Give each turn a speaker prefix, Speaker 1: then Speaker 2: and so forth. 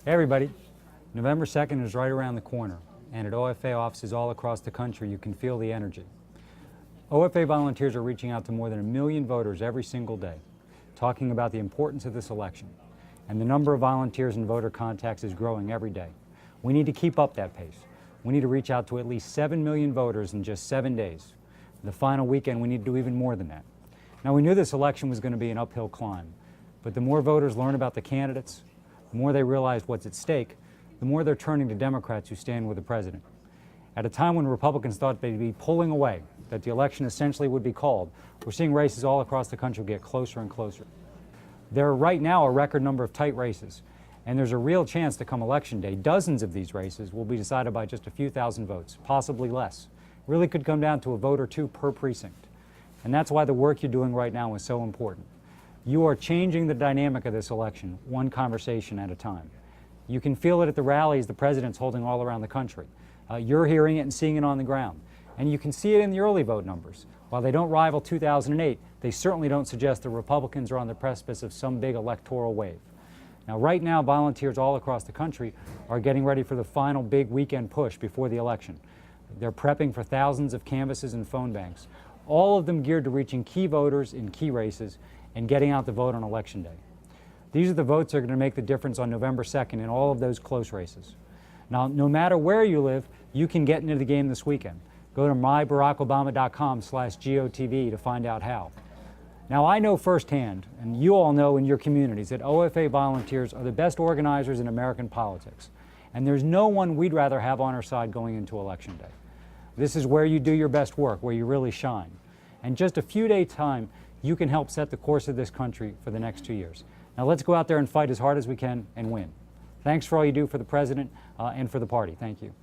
Speaker 1: Hey everybody, November 2nd is right around the corner, and at OFA offices all across the country you can feel the energy. OFA volunteers are reaching out to more than 1 million voters every single day, talking about the importance of this election, and the number of volunteers and voter contacts is growing every day. We need to keep up that pace. We need to reach out to at least 7 million voters in just 7 days. The final weekend we need to do even more than that. Now we knew this election was going to be an uphill climb, but the more voters learn about the candidates, the more they realize what's at stake, the more they're turning to Democrats who stand with the president. At a time when Republicans thought they'd be pulling away, that the election essentially would be called, we're seeing races all across the country get closer and closer. There are right now a record number of tight races, and there's a real chance to come election day, dozens of these races will be decided by just a few thousand votes, possibly less. It really could come down to a vote or two per precinct. And that's why the work you're doing right now is so important. You are changing the dynamic of this election, one conversation at a time. You can feel it at the rallies the president's holding all around the country. You're hearing it and seeing it on the ground. And you can see it in the early vote numbers. While they don't rival 2008, they certainly don't suggest the Republicans are on the precipice of some big electoral wave. Now, right now, volunteers all across the country are getting ready for the final big weekend push before the election. They're prepping for thousands of canvases and phone banks, all of them geared to reaching key voters in key races and getting out the vote on Election Day. These are the votes that are going to make the difference on November 2nd in all of those close races. Now, no matter where you live, you can get into the game this weekend. Go to mybaracobama.com/GOTV to find out how. Now, I know firsthand, and you all know in your communities, that OFA volunteers are the best organizers in American politics. And there's no one we'd rather have on our side going into Election Day. This is where you do your best work, where you really shine. And just a few days' time, you can help set the course of this country for the next 2 years. Now let's go out there and fight as hard as we can and win. Thanks for all you do for the president and for the party. Thank you.